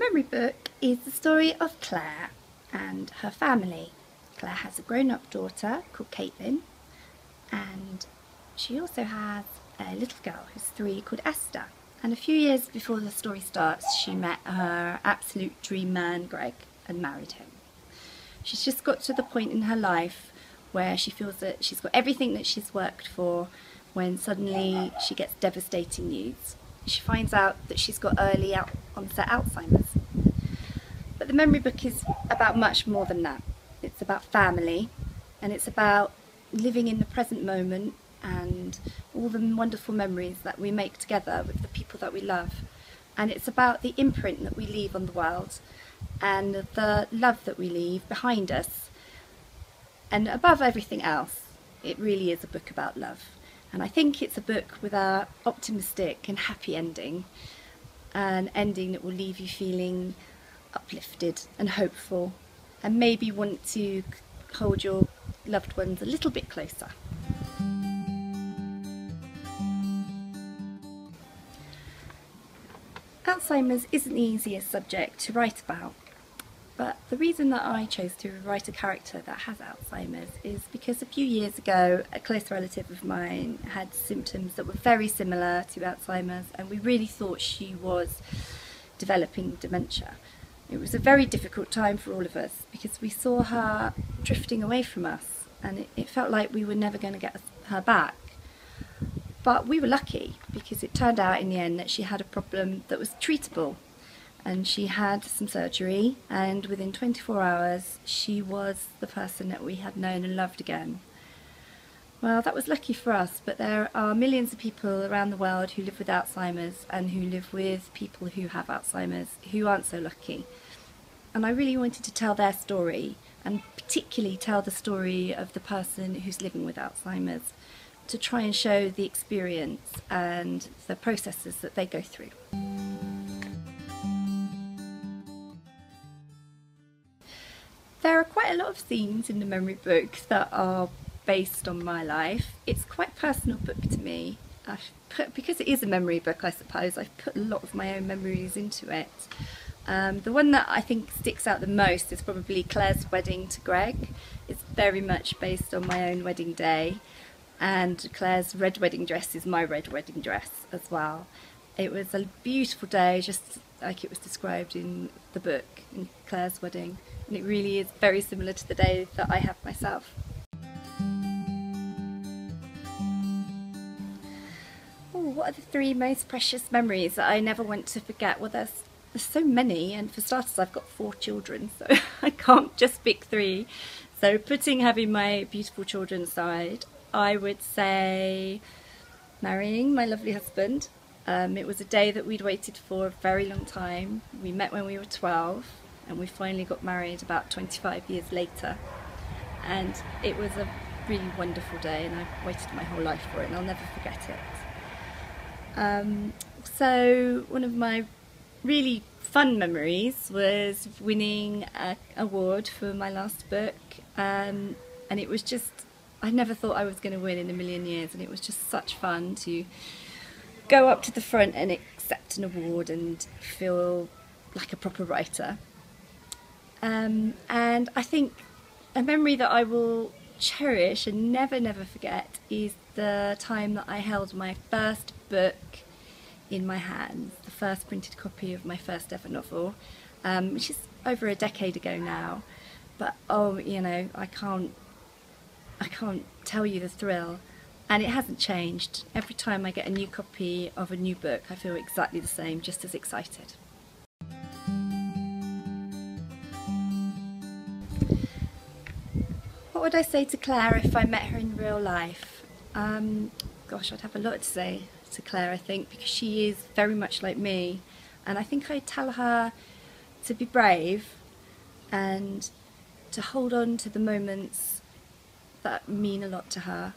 memory book is the story of Claire and her family. Claire has a grown-up daughter called Caitlin, and she also has a little girl who's 3 called Esther. And a few years before the story starts, she met her absolute dream man, Greg, and married him. She's just got to the point in her life where she feels that she's got everything that she's worked for, when suddenly she gets devastating news. She finds out that she's got early onset Alzheimer's. But the memory book is about much more than that. It's about family, and it's about living in the present moment and all the wonderful memories that we make together with the people that we love. And it's about the imprint that we leave on the world and the love that we leave behind us. And above everything else, it really is a book about love. And I think it's a book with an optimistic and happy ending, an ending that will leave you feeling uplifted and hopeful, and maybe want to hold your loved ones a little bit closer. Alzheimer's isn't the easiest subject to write about, but the reason that I chose to write a character that has Alzheimer's is because a few years ago a close relative of mine had symptoms that were very similar to Alzheimer's, and we really thought she was developing dementia. It was a very difficult time for all of us because we saw her drifting away from us, and it felt like we were never going to get her back. But we were lucky because it turned out in the end that she had a problem that was treatable, and she had some surgery, and within 24 hours she was the person that we had known and loved again. Well, that was lucky for us, but there are millions of people around the world who live with Alzheimer's and who live with people who have Alzheimer's who aren't so lucky. And I really wanted to tell their story, and particularly tell the story of the person who's living with Alzheimer's, to try and show the experience and the processes that they go through. There are quite a lot of scenes in the memory book that are based on my life. It's quite a personal book to me. Because it is a memory book, I suppose, I've put a lot of my own memories into it. The one that I think sticks out the most is probably Claire's wedding to Greg. It's very much based on my own wedding day, and Claire's red wedding dress is my red wedding dress as well. It was a beautiful day, just like it was described in the book, in Claire's wedding, and it really is very similar to the day that I have myself. What are the 3 most precious memories that I never want to forget? Well, there's so many, and for starters I've got 4 children, so I can't just pick 3. So having my beautiful children aside, I would say marrying my lovely husband. It was a day that we'd waited for a very long time. We met when we were 12 and we finally got married about 25 years later, and it was a really wonderful day, and I've waited my whole life for it and I'll never forget it. So one of my really fun memories was winning an award for my last book, and it was just, I never thought I was going to win in a million years, and it was just such fun to go up to the front and accept an award and feel like a proper writer. And I think a memory that I will cherish and never forget is the time that I held my first book in my hands, the first printed copy of my first ever novel, which is over a decade ago now. But oh, you know, I can't tell you the thrill, and it hasn't changed. Every time I get a new copy of a new book, I feel exactly the same, just as excited. What would I say to Claire if I met her in real life? Gosh, I'd have a lot to say to Claire, I think, because she is very much like me, and I think I'd tell her to be brave and to hold on to the moments that mean a lot to her,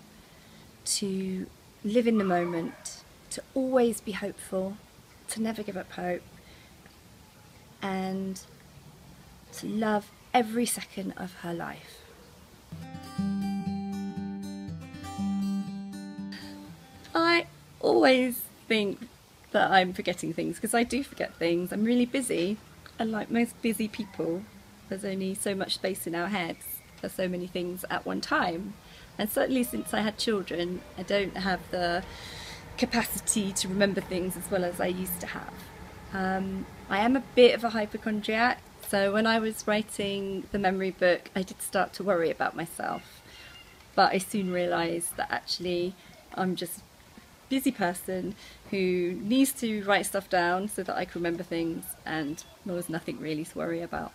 to live in the moment, to always be hopeful, to never give up hope, and to love every second of her life. I always think that I'm forgetting things, because I do forget things. I'm really busy, And like most busy people, there's only so much space in our heads for so many things at one time. And certainly since I had children, I don't have the capacity to remember things as well as I used to have. I am a bit of a hypochondriac, so when I was writing the memory book, I did start to worry about myself. But I soon realised that actually I'm just a busy person who needs to write stuff down so that I can remember things, and there was nothing really to worry about.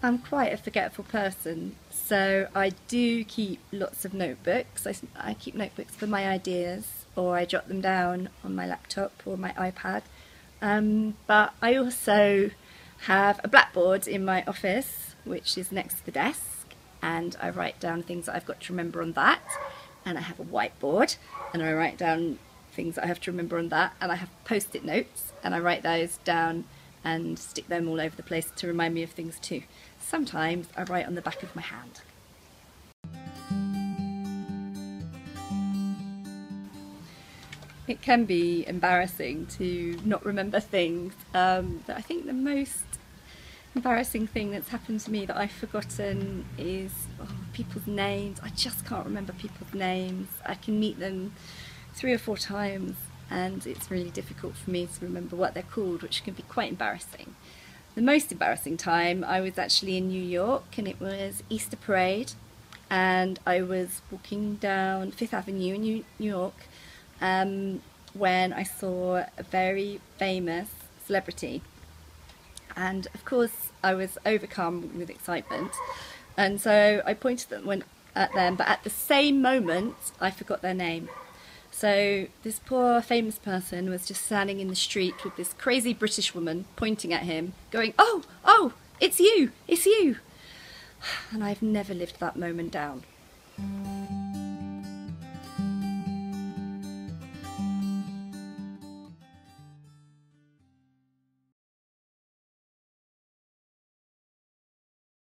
I'm quite a forgetful person, so I do keep lots of notebooks. I keep notebooks for my ideas, or I jot them down on my laptop or my iPad. But I also have a blackboard in my office, which is next to the desk, and I write down things that I've got to remember on that. And I have a whiteboard, and I write down things that I have to remember on that. And I have post-it notes, and I write those down and stick them all over the place to remind me of things too. Sometimes I write on the back of my hand. It can be embarrassing to not remember things. I think the most embarrassing thing that's happened to me that I've forgotten is people's names. I just can't remember people's names. I can meet them 3 or 4 times and it's really difficult for me to remember what they're called, which can be quite embarrassing. The most embarrassing time, I was actually in New York, and it was Easter parade, and I was walking down 5th Avenue in New York when I saw a very famous celebrity. And of course I was overcome with excitement, and so I pointed at them, but at the same moment I forgot their name. So this poor famous person was just standing in the street with this crazy British woman pointing at him, going, "Oh, it's you, it's you." And I've never lived that moment down.